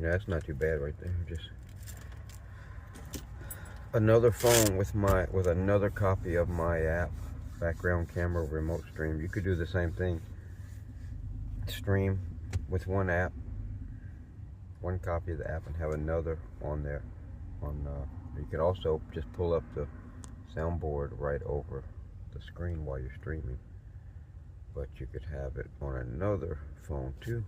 Yeah, that's not too bad right there. Just another phone with another copy of my app, background camera remote stream. You could do the same thing. Stream with one app, one copy of the app, and have another on there. You could also just pull up the soundboard right over the screen while you're streaming. But you could have it on another phone too.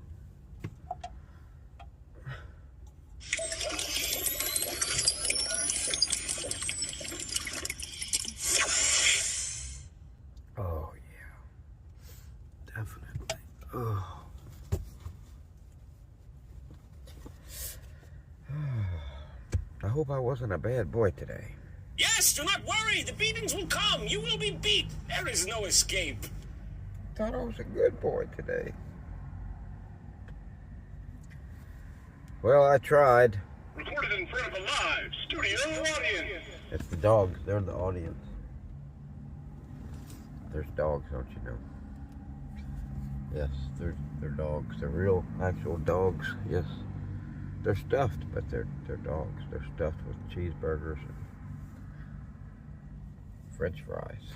Oh yeah, definitely. Oh. I hope I wasn't a bad boy today. Yes, do not worry. The beatings will come. You will be beat. There is no escape. Thought I was a good boy today. Well, I tried. Recorded in front of a live studio audience. It's the dogs. They're the audience. There's dogs, don't you know? Yes, they're dogs. They're real, actual dogs. Yes, they're stuffed, but they're dogs. They're stuffed with cheeseburgers and French fries.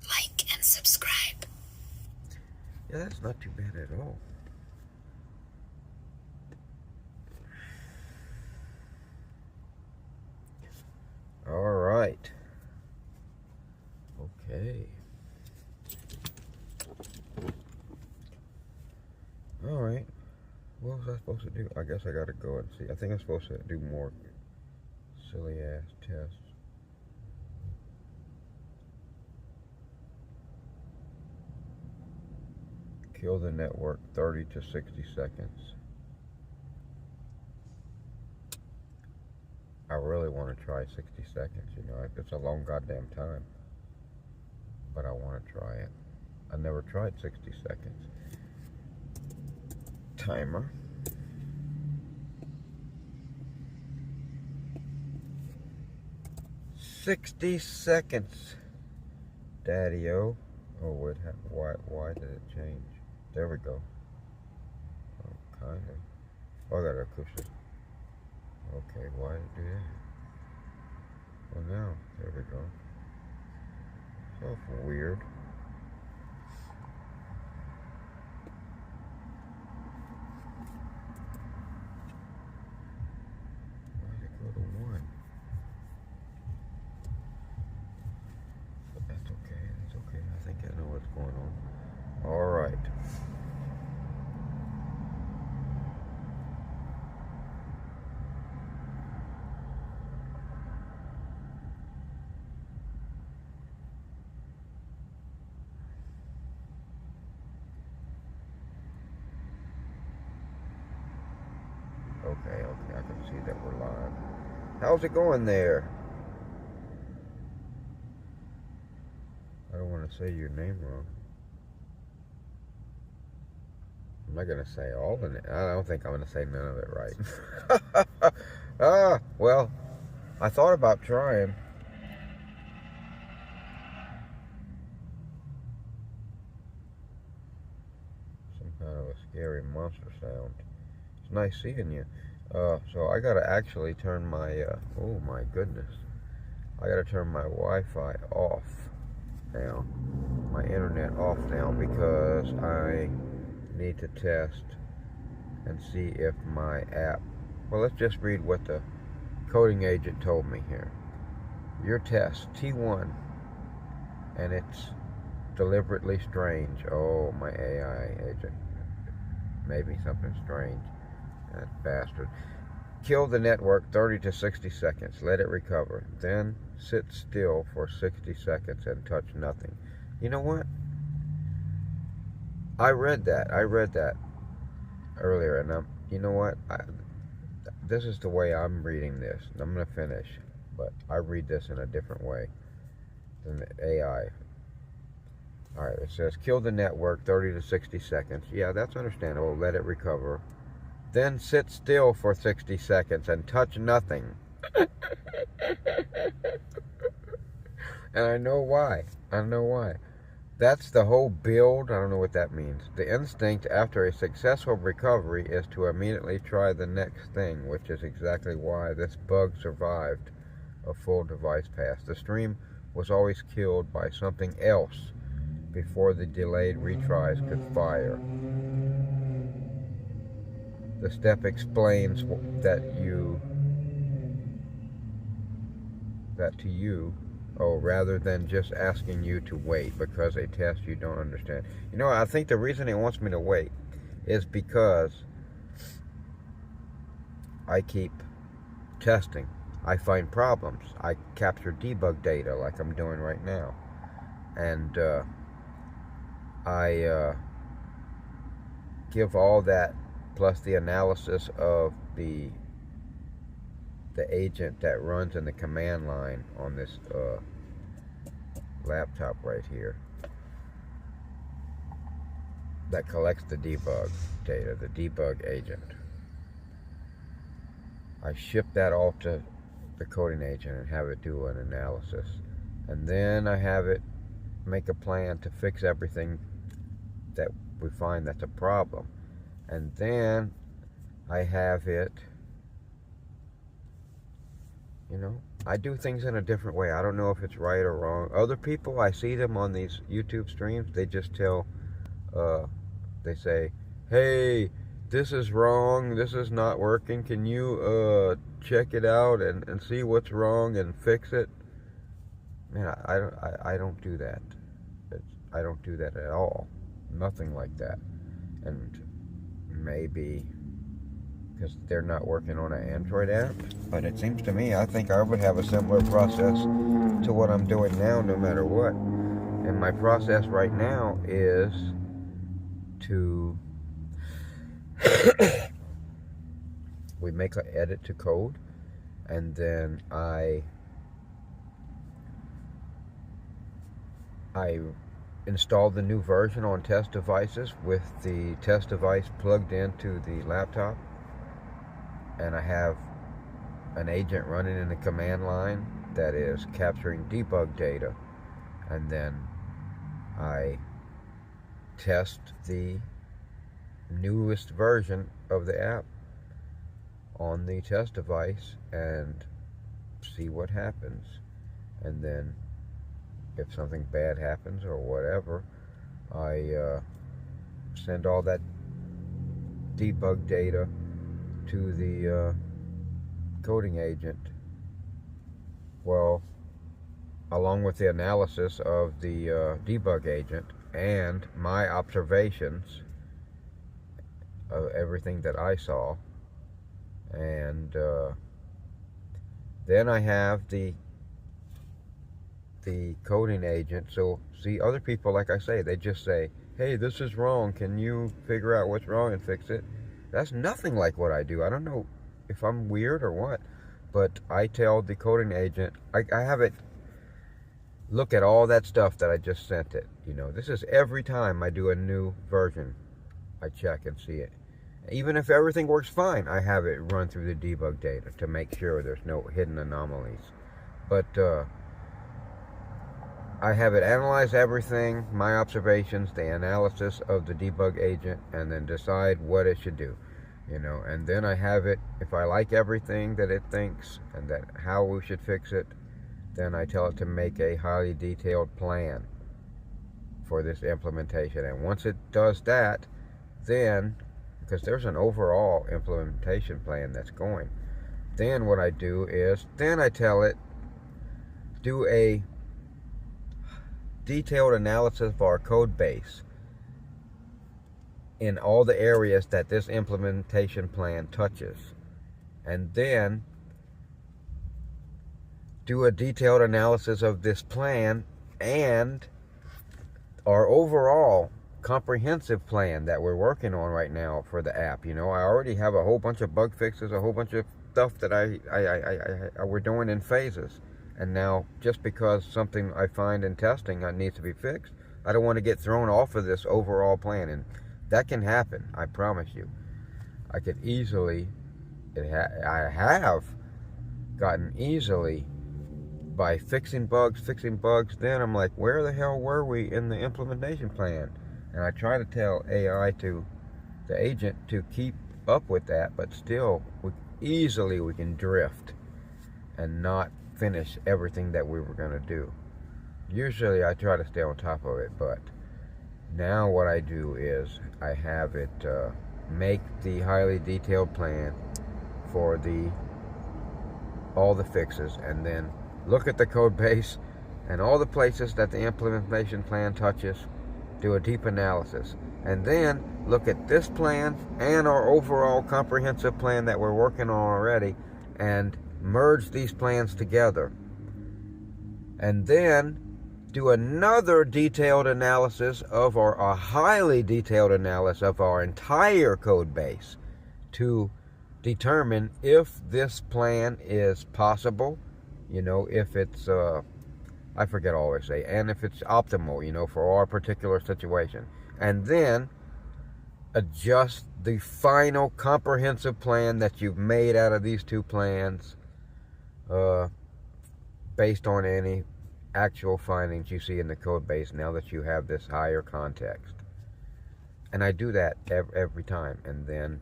Like and subscribe. Yeah, that's not too bad at all. All right. Okay. All right. What was I supposed to do? I guess I gotta go and see. I think I'm supposed to do more silly ass tests. Kill the network 30 to 60 seconds. I really want to try 60 seconds, you know, it's a long goddamn time. But I want to try it. I never tried 60 seconds. Timer. "60 seconds, Daddy-o." Oh, why did it change? There we go. Oh, kind of. Oh, I gotta push it. Okay, why did it do that? Well, now, there we go. It's awful weird. Why did it go to 1? But that's okay, that's okay. I think I know what's going on. All right. Okay, I can see that we're live. How's it going there? I don't want to say your name wrong. I'm not going to say all of it. I don't think I'm going to say none of it right. Well, I thought about trying. Some kind of a scary monster sound. It's nice seeing you. So I gotta actually turn my, oh my goodness. I gotta turn my Wi-Fi off now. My internet off now because I need to test and see if my app, well, let's just read what the coding agent told me here. Your test, T1, and it's deliberately strange. Oh, my AI agent made me something strange. That bastard. Kill the network 30 to 60 seconds. Let it recover. Then sit still for 60 seconds and touch nothing. You know what? I read that earlier, and you know what? This is the way I'm reading this. I'm going to finish, but I read this in a different way than the AI. Alright, it says kill the network 30 to 60 seconds. Yeah, that's understandable. Let it recover. Then sit still for 60 seconds and touch nothing. And I know why. That's the whole build. I don't know what that means. The instinct after a successful recovery is to immediately try the next thing, which is exactly why this bug survived a full device pass. The stream was always killed by something else before the delayed retries could fire. The step explains that to you, rather than just asking you to wait because a test you don't understand. You know, I think the reason he wants me to wait is because I keep testing. I find problems. I capture debug data like I'm doing right now. And I give all that plus the analysis of the agent that runs in the command line on this laptop right here that collects the debug data, the debug agent. I ship that off to the coding agent and have it do an analysis. And then I have it make a plan to fix everything that we find that's a problem. And then I have it, I do things in a different way. I don't know if it's right or wrong. Other people, I see them on these YouTube streams, they just they say, hey, this is wrong, this is not working, can you check it out and see what's wrong and fix it? Man, I don't do that. I don't do that at all. Nothing like that. And maybe because they're not working on an Android app, but it seems to me, I think I would have a similar process to what I'm doing now no matter what. And my process right now is to we make an edit to code, and then I install the new version on test devices with the test device plugged into the laptop, and I have an agent running in the command line that is capturing debug data, and then I test the newest version of the app on the test device and see what happens. And then if something bad happens or whatever, I send all that debug data to the coding agent. Well, along with the analysis of the debug agent and my observations of everything that I saw. And then I have the coding agent. So see, other people, like I say, they just say, hey, this is wrong, can you figure out what's wrong and fix it? That's nothing like what I do. I don't know if I'm weird or what, but I tell the coding agent, I have it look at all that stuff that I just sent it. This is every time I do a new version, I check and see it. Even if everything works fine, I have it run through the debug data to make sure there's no hidden anomalies. But I have it analyze everything, my observations, the analysis of the debug agent, and then decide what it should do. And then I have it, if I like everything that it thinks and that how we should fix it, then I tell it to make a highly detailed plan for this implementation. And once it does that, then, because there's an overall implementation plan that's going, then what I do is, then I tell it, do a detailed analysis of our code base in all the areas that this implementation plan touches, and then do a detailed analysis of this plan and our overall comprehensive plan that we're working on right now for the app. I already have a whole bunch of bug fixes, a whole bunch of stuff that we're doing in phases. And now, just because something I find in testing that needs to be fixed, I don't want to get thrown off of this overall plan. And that can happen, I promise you. I could easily, I have gotten easily by fixing bugs. Then I'm like, where the hell were we in the implementation plan? And I try to tell the agent, to keep up with that, but still, easily we can drift and not finish everything that we were going to do. Usually I try to stay on top of it, but now what I do is I have it make the highly detailed plan for all the fixes, and then look at the code base and all the places that the implementation plan touches, do a deep analysis, and then look at this plan and our overall comprehensive plan that we're working on already, and merge these plans together, and then do another detailed analysis of a highly detailed analysis of our entire code base to determine if this plan is possible, if it's I forget all I say, and if it's optimal, for our particular situation, and then adjust the final comprehensive plan that you've made out of these two plans based on any actual findings you see in the code base now that you have this higher context. And I do that every time. And then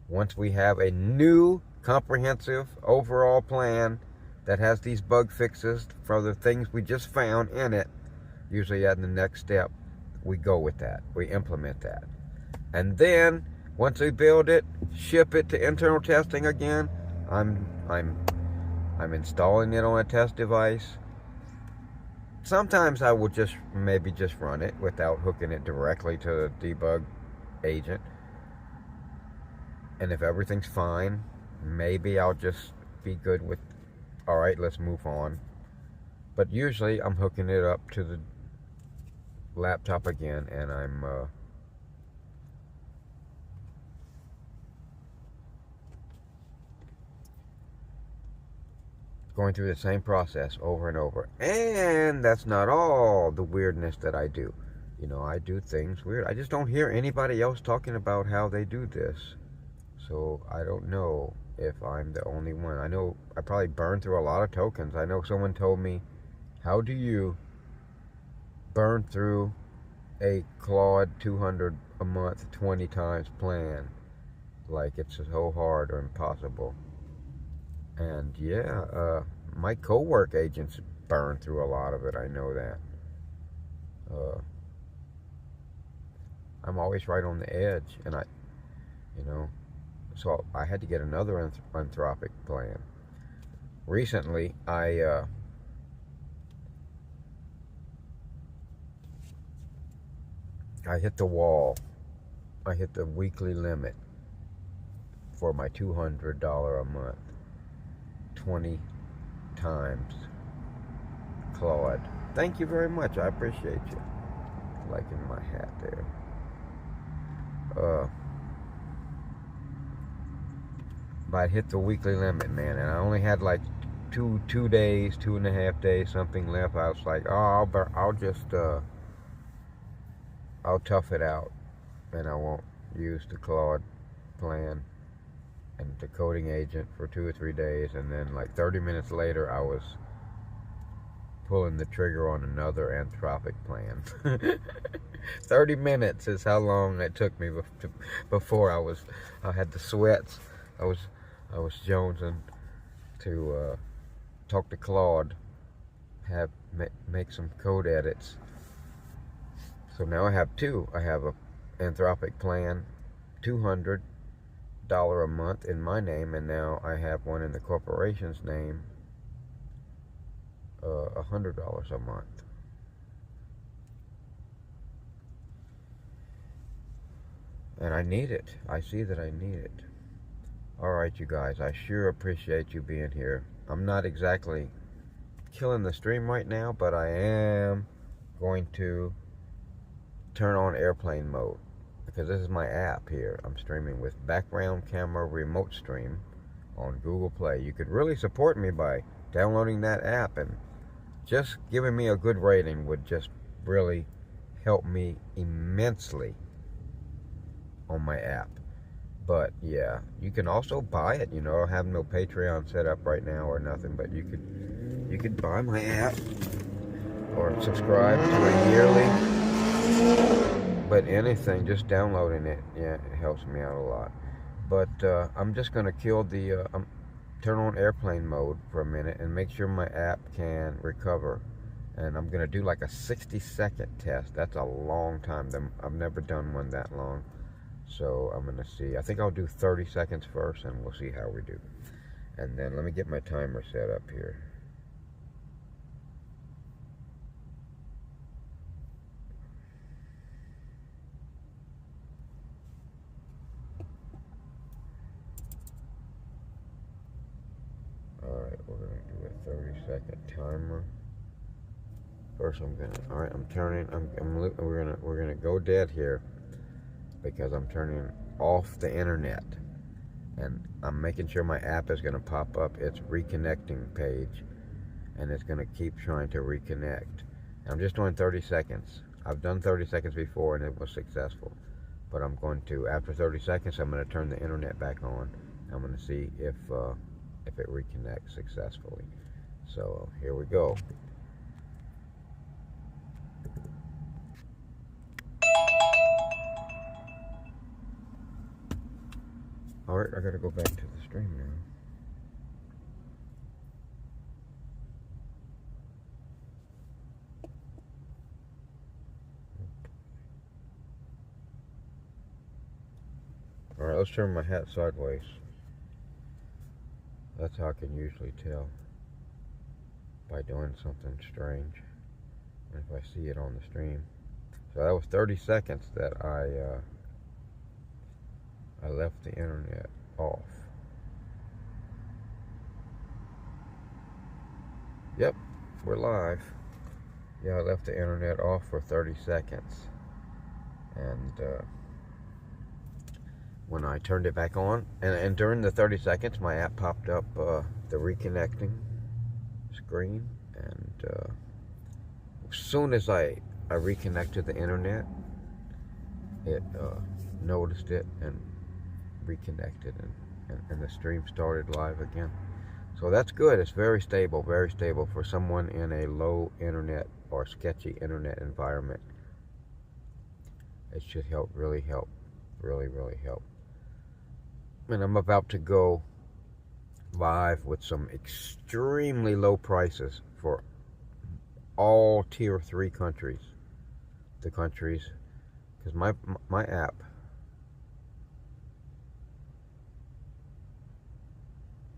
once we have a new comprehensive overall plan that has these bug fixes for the things we just found in it, usually at the next step, we go with that. We implement that. And then once we build it, ship it to internal testing again, I'm installing it on a test device. Sometimes I will maybe just run it without hooking it directly to the debug agent. And if everything's fine, maybe I'll just be good with, all right, let's move on. But usually I'm hooking it up to the laptop again, and I'm going through the same process over and over. And that's not all the weirdness that I do. I do things weird. I just don't hear anybody else talking about how they do this. So I don't know if I'm the only one. I know I probably burn through a lot of tokens. I know someone told me, how do you burn through a Claude 200 a month 20 times plan? Like it's so hard or impossible. And yeah, my co-work agents burn through a lot of it. I know that. I'm always right on the edge, and so I had to get another Anthropic plan. Recently, I hit the wall. I hit the weekly limit for my $200 a month. 20 times Claude. Thank you very much. I appreciate you liking my hat there. But I hit the weekly limit, man, and I only had like 2.5 days, something left. I was like, oh, I'll tough it out, and I won't use the Claude plan and the coding agent for 2 or 3 days, and then like 30 minutes later I was pulling the trigger on another Anthropic plan. 30 minutes is how long it took me before I had the sweats. I was jonesing to talk to Claude, make some code edits. So now I have two. I have a Anthropic plan, $200 a month in my name, and now I have one in the corporation's name, $100 a month. And I need it. I see that I need it. Alright, you guys, I sure appreciate you being here. I'm not exactly killing the stream right now, but I am going to turn on airplane mode, because this is my app here. I'm streaming with background camera remote stream on Google Play. You could really support me by downloading that app, and just giving me a good rating would just really help me immensely on my app. But yeah, you can also buy it. I don't have no Patreon set up right now or nothing, but you you could buy my app or subscribe to it yearly. But anything, just downloading it, yeah, it helps me out a lot. But I'm just going to kill the, turn on airplane mode for a minute and make sure my app can recover. And I'm going to do like a 60-second test. That's a long time. I've never done one that long. So I'm going to see. I think I'll do 30 seconds first, and we'll see how we do. And then let me get my timer set up here. Alright, we're going to do a 30-second timer. First alright, I'm turning, we're gonna go dead here because I'm turning off the internet. And I'm making sure my app is going to pop up its reconnecting page, and it's going to keep trying to reconnect. I'm just doing 30 seconds. I've done 30 seconds before and it was successful. But I'm going to, after 30 seconds, I'm going to turn the internet back on. I'm going to see if it reconnects successfully. So here we go. Alright, I gotta go back to the stream now. Alright, let's turn my hat sideways. That's how I can usually tell, by doing something strange, if I see it on the stream. So that was 30 seconds that I left the internet off. Yep, we're live. Yeah, I left the internet off for 30 seconds. And when I turned it back on, and during the 30 seconds, my app popped up the reconnecting screen. And as soon as I reconnected the internet, it noticed it and reconnected, and the stream started live again. So that's good. It's very stable for someone in a low internet or sketchy internet environment. It should help, really help, really help. And I'm about to go live with some extremely low prices for all tier 3 countries. The countries, because my app,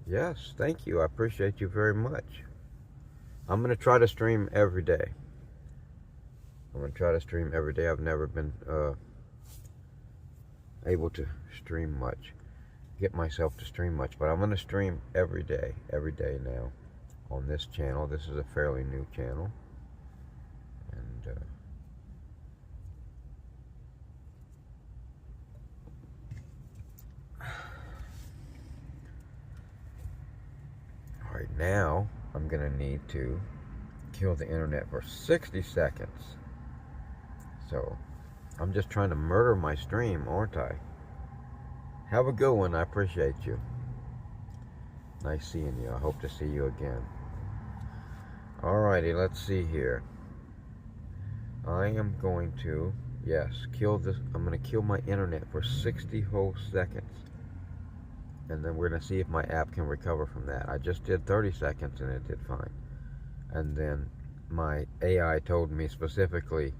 yes, thank you. I appreciate you very much. I'm going to try to stream every day. I've never been able to stream much, get myself to stream much, but I'm going to stream every day now on this channel. This is a fairly new channel. And right now, I'm going to need to kill the internet for 60 seconds. So, I'm just trying to murder my stream, aren't I? Have a good one. I appreciate you. Nice seeing you. I hope to see you again. Alrighty, let's see here. I am going to, yes, kill this. I'm going to kill my internet for 60 whole seconds. And then we're going to see if my app can recover from that. I just did 30 seconds and it did fine. And then my AI told me specifically,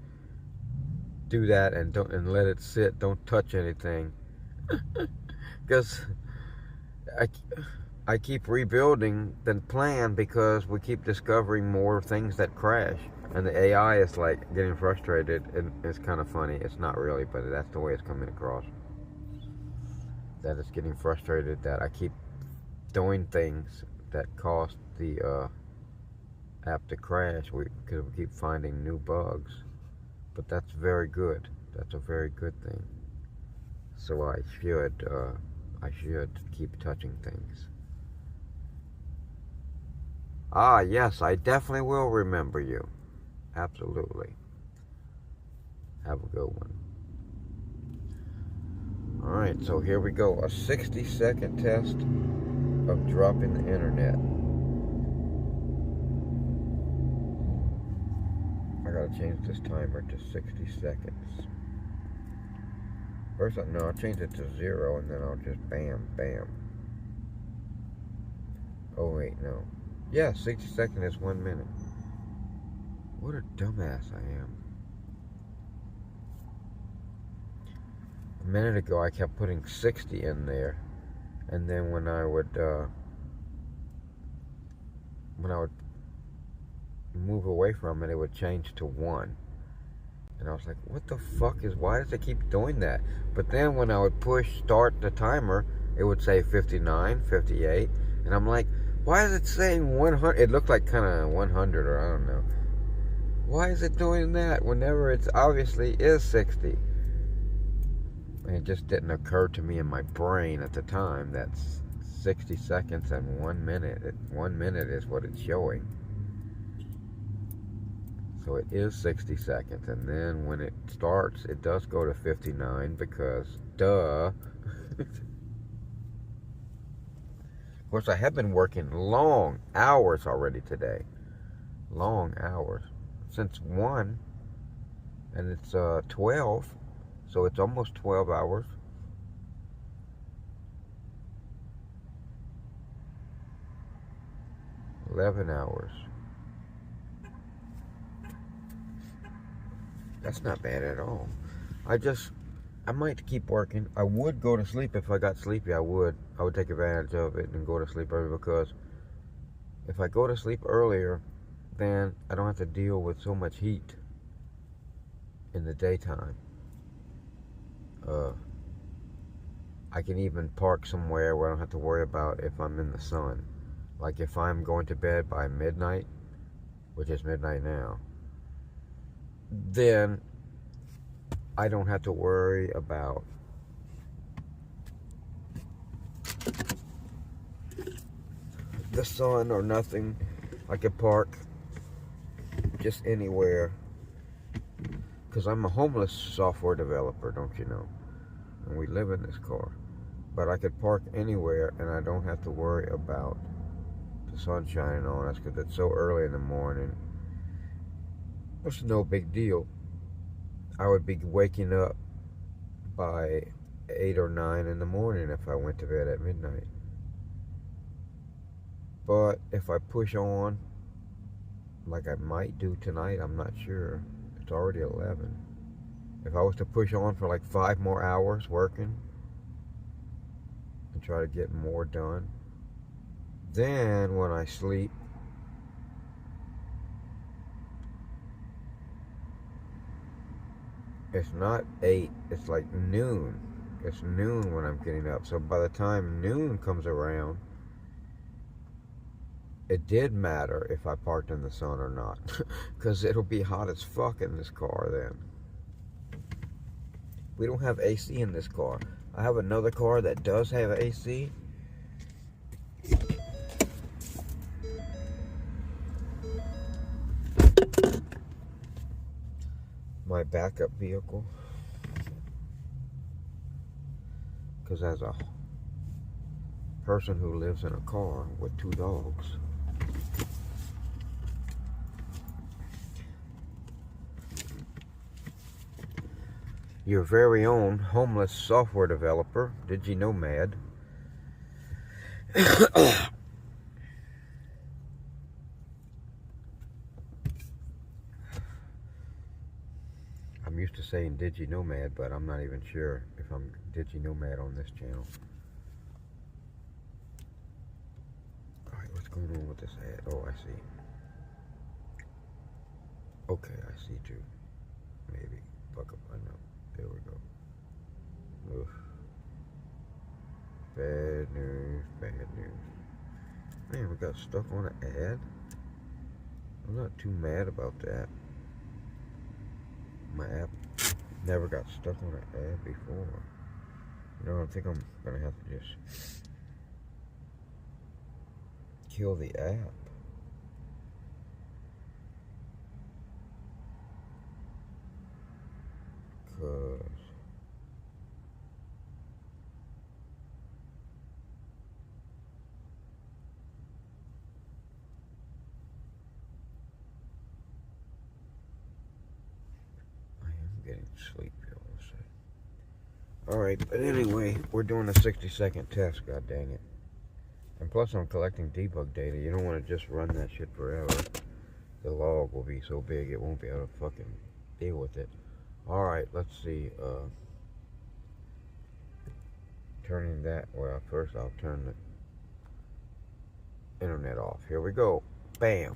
do that and let it sit. Don't touch anything. Because I keep rebuilding the plan because we keep discovering more things that crash. And the AI is like getting frustrated, and it's kind of funny. It's not really, but that's the way it's coming across. That it's getting frustrated that I keep doing things that cause the app to crash because we keep finding new bugs. But that's very good. That's a very good thing. So I should keep touching things. Ah, yes, I definitely will remember you. Absolutely. Have a good one. Alright, so here we go. A 60-second test of dropping the internet. gotta change this timer to 60 seconds. First, no, I'll change it to 0 and then I'll just bam, bam. Oh, wait, no. Yeah, 60 seconds is 1 minute. What a dumbass I am. A minute ago, I kept putting 60 in there. And then when I would move away from it, it would change to 1. And I was like, what the fuck why does it keep doing that? But then when I would push start the timer, it would say 59, 58. And I'm like, why is it saying 100? It looked like kind of 100 or I don't know. Why is it doing that whenever it's obviously is 60? And it just didn't occur to me in my brain at the time that 60 seconds and 1 minute. 1 minute is what it's showing. So it is 60 seconds, and then when it starts, it does go to 59 because, duh. Of course, I have been working long hours already today. Long hours. Since 1, and it's 12, so it's almost 12 hours. $11 hours. That's not bad at all. I might keep working. I would go to sleep if I got sleepy. I would take advantage of it and go to sleep early, because if I go to sleep earlier, then I don't have to deal with so much heat in the daytime. I can even park somewhere where I don't have to worry about if I'm in the sun. Like if I'm going to bed by midnight, which is midnight now, then I don't have to worry about the sun or nothing. I can park just anywhere, because I'm a homeless software developer, don't you know? And we live in this car. But I could park anywhere and I don't have to worry about the sun shining on us, because it's so early in the morning. It's no big deal. I would be waking up by 8 or 9 in the morning if I went to bed at midnight. But if I push on, like I might do tonight, I'm not sure. It's already 11. If I was to push on for like 5 more hours working and try to get more done, then when I sleep, it's not 8, it's like noon. It's noon when I'm getting up. So by the time noon comes around, it did matter if I parked in the sun or not, because it'll be hot as fuck in this car then. We don't have AC in this car. I have another car that does have AC. My backup vehicle. Because as a person who lives in a car with 2 dogs, your very own homeless software developer, DigiNomad, I'm used to saying DigiNomad, but I'm not even sure if I'm DigiNomad on this channel. Alright, what's going on with this ad? Oh, I see. Okay, I see too. Maybe. Fuck up, I know. There we go. Oof. Bad news, bad news. Man, we got stuck on an ad. I'm not too mad about that. My app never got stuck on an ad before. You know, I think I'm gonna have to just kill the app. Cause Alright, but anyway, we're doing a 60-second test, god dang it. And plus I'm collecting debug data. You don't want to just run that shit forever. The log will be so big it won't be able to fucking deal with it. Alright, let's see. Turning that, well, first I'll turn the internet off. Here we go. Bam.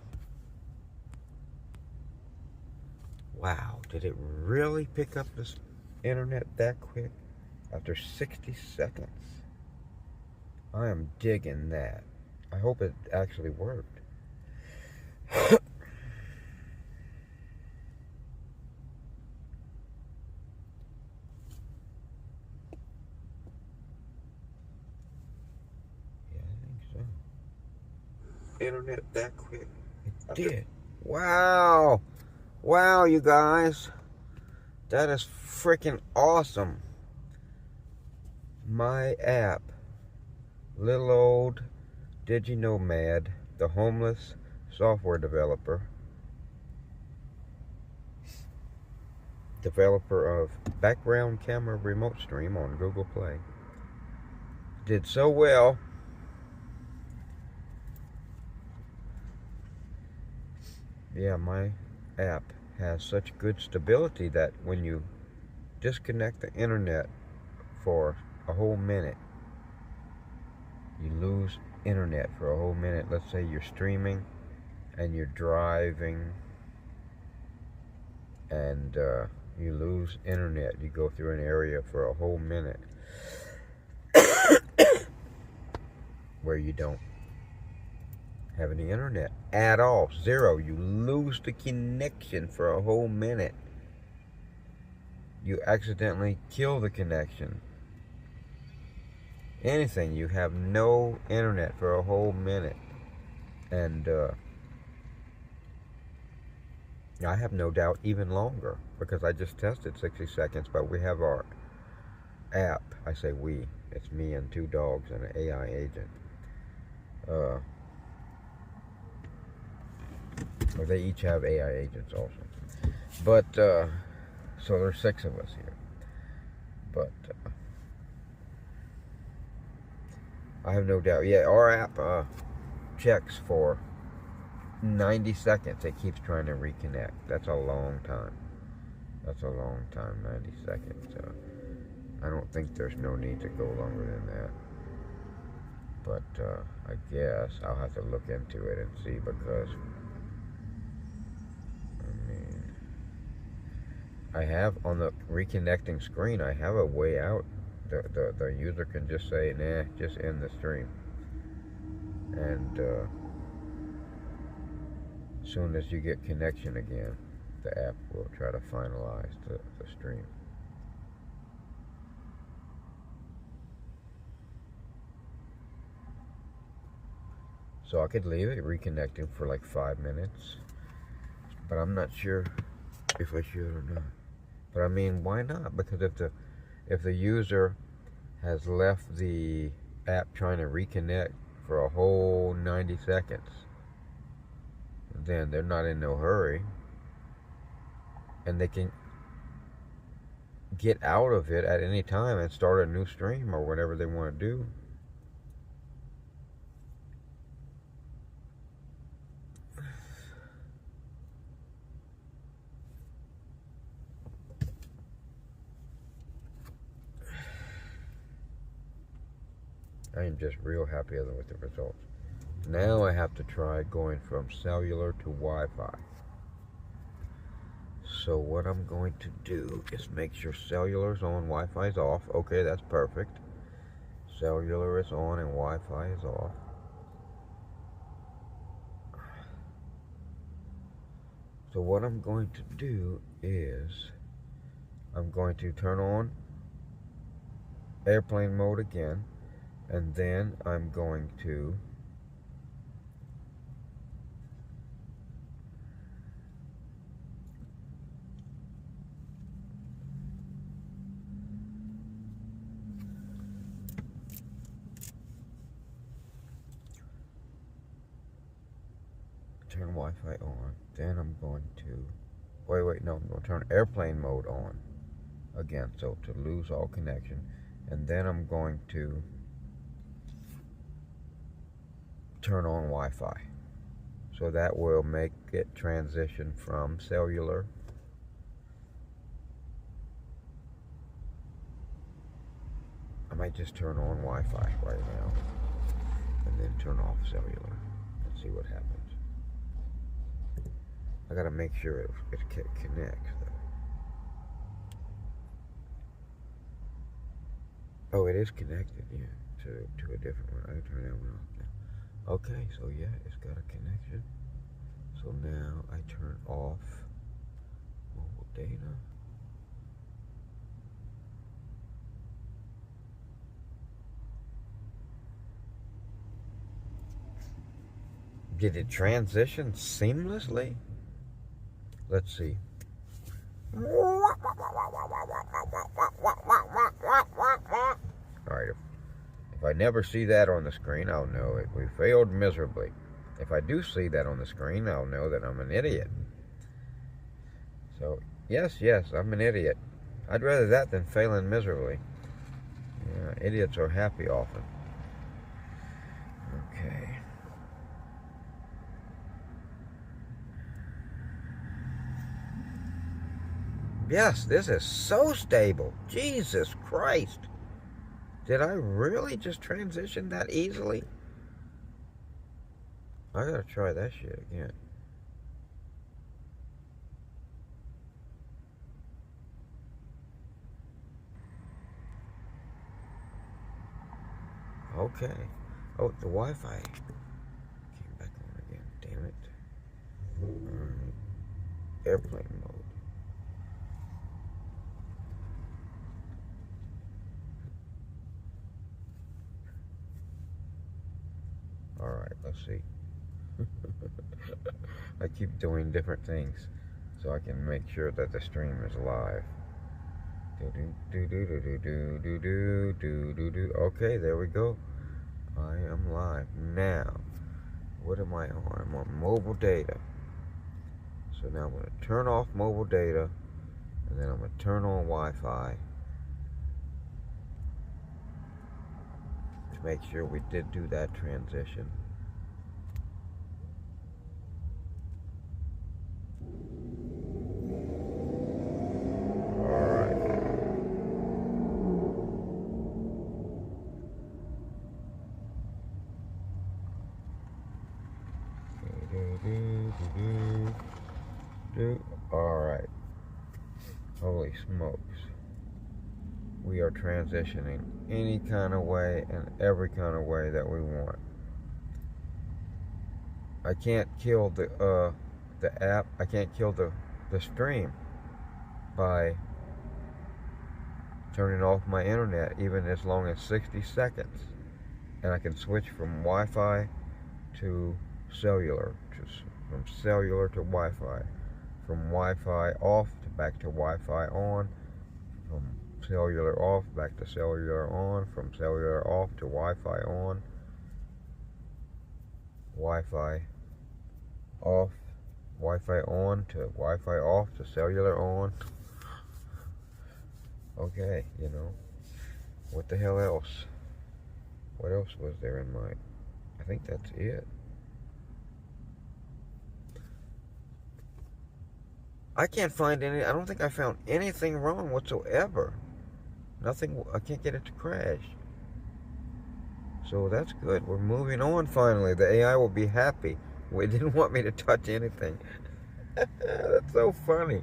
Wow, did it really pick up this internet that quick? After 60 seconds. I am digging that. I hope it actually worked. Yeah, I think so. Internet that quick. It did. Wow. Wow, you guys. That is freaking awesome. My app, little old DigiNomad, the homeless software developer of background camera remote stream on Google Play, did so well. Yeah, my app has such good stability that when you disconnect the internet for a whole minute, you lose internet for a whole minute. Let's say you're streaming and you're driving and you lose internet. You go through an area for a whole minute where you don't have any internet at all. Zero. You lose the connection for a whole minute. You accidentally kill the connection. Anything, you have no internet for a whole minute. And I have no doubt even longer, because I just tested 60 seconds, but we have our app. I say we. It's me and 2 dogs and an AI agent. Or they each have AI agents also. But, so there's 6 of us here. But, I have no doubt. Yeah, our app checks for 90 seconds. It keeps trying to reconnect. That's a long time. That's a long time, 90 seconds. I don't think there's no need to go longer than that. But I guess I'll have to look into it and see, because I have on the reconnecting screen, I have a way out. The user can just say, nah, just end the stream. And as soon as you get connection again, the app will try to finalize the stream. So I could leave it reconnecting for like 5 minutes, but I'm not sure if I should or not. But I mean, why not? Because if the user has left the app trying to reconnect for a whole 90 seconds, then they're not in no hurry, and they can get out of it at any time and start a new stream or whatever they want to do. I am just real happy with the results. Now I have to try going from cellular to Wi-Fi. So what I'm going to do is make sure cellular's on, Wi-Fi's off. Okay, that's perfect. Cellular is on and Wi-Fi is off. So what I'm going to do is I'm going to turn on airplane mode again, and then I'm going to turn Wi-Fi on. Then I'm going to I'm going to turn airplane mode on. again, so to lose all connection. And then I'm going to turn on Wi-Fi. So that will make it transition from cellular I might just turn on Wi-Fi right now and then turn off cellular and see what happens. I gotta make sure it connects though. Oh, it is connected, yeah, to a different one. I can turn that one off now. Okay, so yeah, it's got a connection. So now I turn off mobile data. Did it transition seamlessly? Let's see. Alright, if I never see that on the screen, I'll know it. We failed miserably. If I do see that on the screen, I'll know that I'm an idiot. So, yes, I'm an idiot. I'd rather that than failing miserably. Yeah, idiots are happy often. Okay. Yes, this is so stable. Jesus Christ. Did I really just transition that easily? I gotta try that shit again. Okay. Oh, the Wi-Fi came back on again. Damn it. Alright. Airplane mode. Alright, let's see. I keep doing different things so I can make sure that the stream is live. Okay, there we go. I am live. Now, what am I on? I'm on mobile data. So now I'm going to turn off mobile data, and then I'm going to turn on Wi-Fi to make sure we did do that transition. Alright. Holy smokes. We are transitioning any kind of way and every kind of way that we want. I can't kill the app. I can't kill the stream by turning off my internet even as long as 60 seconds. And I can switch from Wi-Fi to cellular, from cellular to Wi-Fi, from Wi-Fi off to back to Wi-Fi on, from cellular off back to cellular on, from cellular off to Wi-Fi on, Wi-Fi off, Wi-Fi on to Wi-Fi off to cellular on. Okay, you know, what the hell else? What else was there in my... I think that's it. I can't find any... I don't think I found anything wrong whatsoever. Nothing... I can't get it to crash. So that's good. We're moving on finally. The AI will be happy. We didn't want me to touch anything. That's so funny.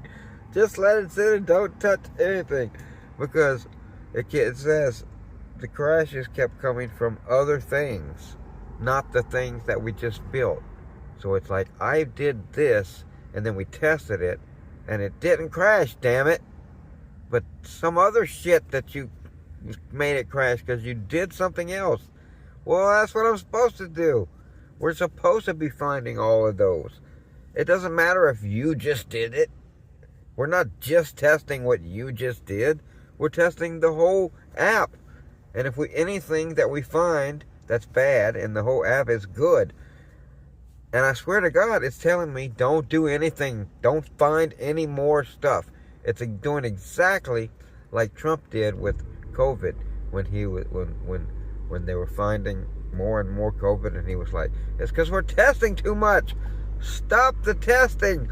Just let it sit and don't touch anything. Because it says... the crashes kept coming from other things, not the things that we just built. So it's like, I did this, and then we tested it, and it didn't crash, damn it. But some other shit that you made it crash because you did something else. Well, that's what I'm supposed to do. We're supposed to be finding all of those. It doesn't matter if you just did it. We're not just testing what you just did. We're testing the whole app. And if anything that we find that's bad and the whole app is good, and I swear to God, it's telling me don't do anything. Don't find any more stuff. It's doing exactly like Trump did with COVID when he was when they were finding more and more COVID, and he was like, "It's because we're testing too much. Stop the testing."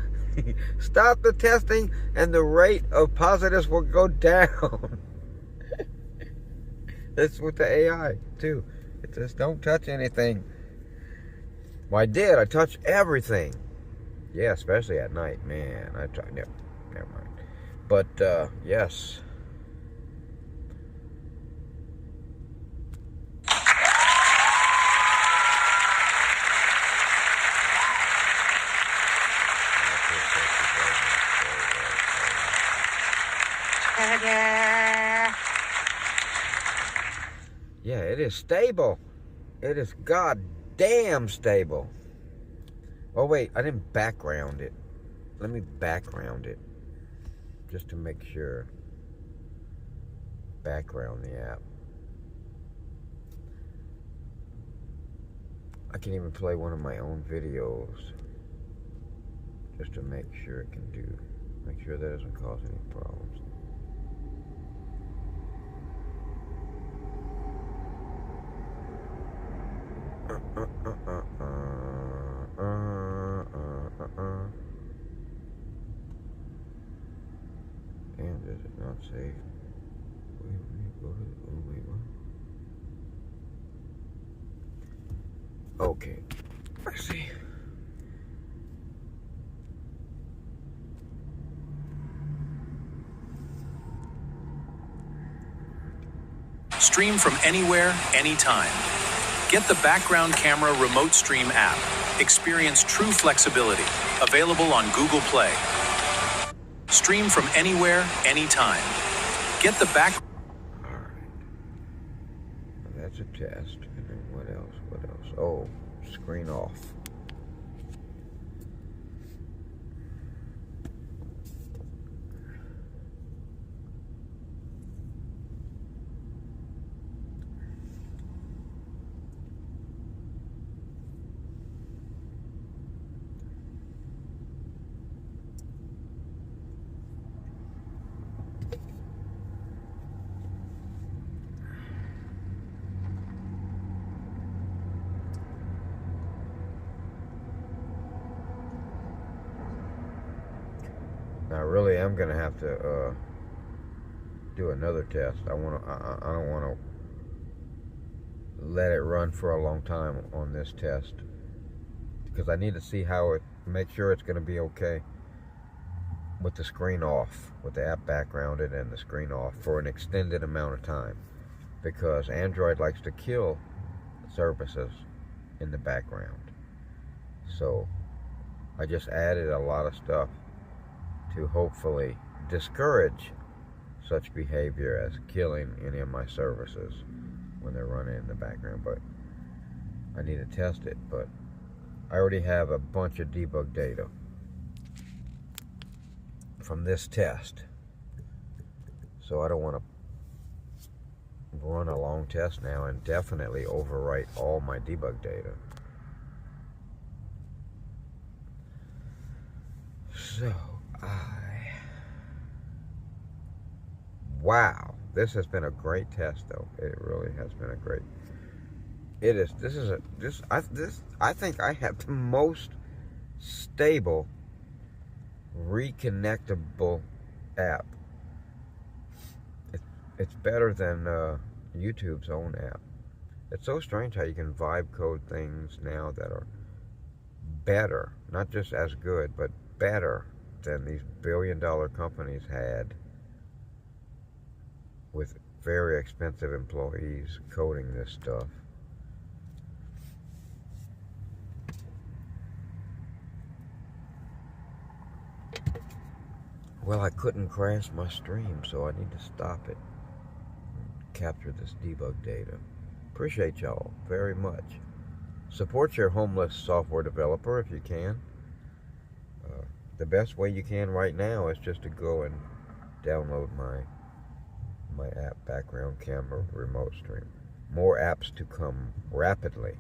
Stop the testing, and the rate of positives will go down. That's with the AI too. It says don't touch anything. Well, I did. I touched everything. Yeah, especially at night, man. I tried. Never mind. But yes. Yeah, it is stable. It is goddamn stable. Oh wait, I didn't background it. Let me background it just to make sure. Background the app. I can even play one of my own videos just to make sure it can do. Make sure that doesn't cause any problems. And is it not safe? Okay, I see. Stream from anywhere, anytime. Get the background camera remote stream app. Experience true flexibility. Available on Google Play. Stream from anywhere, anytime. Get the back. All right. That's a test. And then what else? What else? Oh, screen off. I really am gonna have to do another test. I don't want to let it run for a long time on this test because I need to see how it. Make sure it's gonna be okay with the screen off, with the app backgrounded and the screen off for an extended amount of time, because Android likes to kill services in the background. So I just added a lot of stuff to hopefully discourage such behavior as killing any of my services when they're running in the background. But I need to test it. But I already have a bunch of debug data from this test, so I don't want to run a long test now and definitely overwrite all my debug data. So wow, this has been a great test, though. It really has been a great. It is. I think I have the most stable, reconnectable app. It's better than YouTube's own app. It's so strange how you can vibe code things now that are better, not just as good, but better than these billion-dollar companies had with very expensive employees coding this stuff. Well, I couldn't crash my stream, so I need to stop it and capture this debug data. Appreciate y'all very much. Support your homeless software developer if you can. The best way you can right now is just to go and download my app, background camera remote stream. More apps to come rapidly.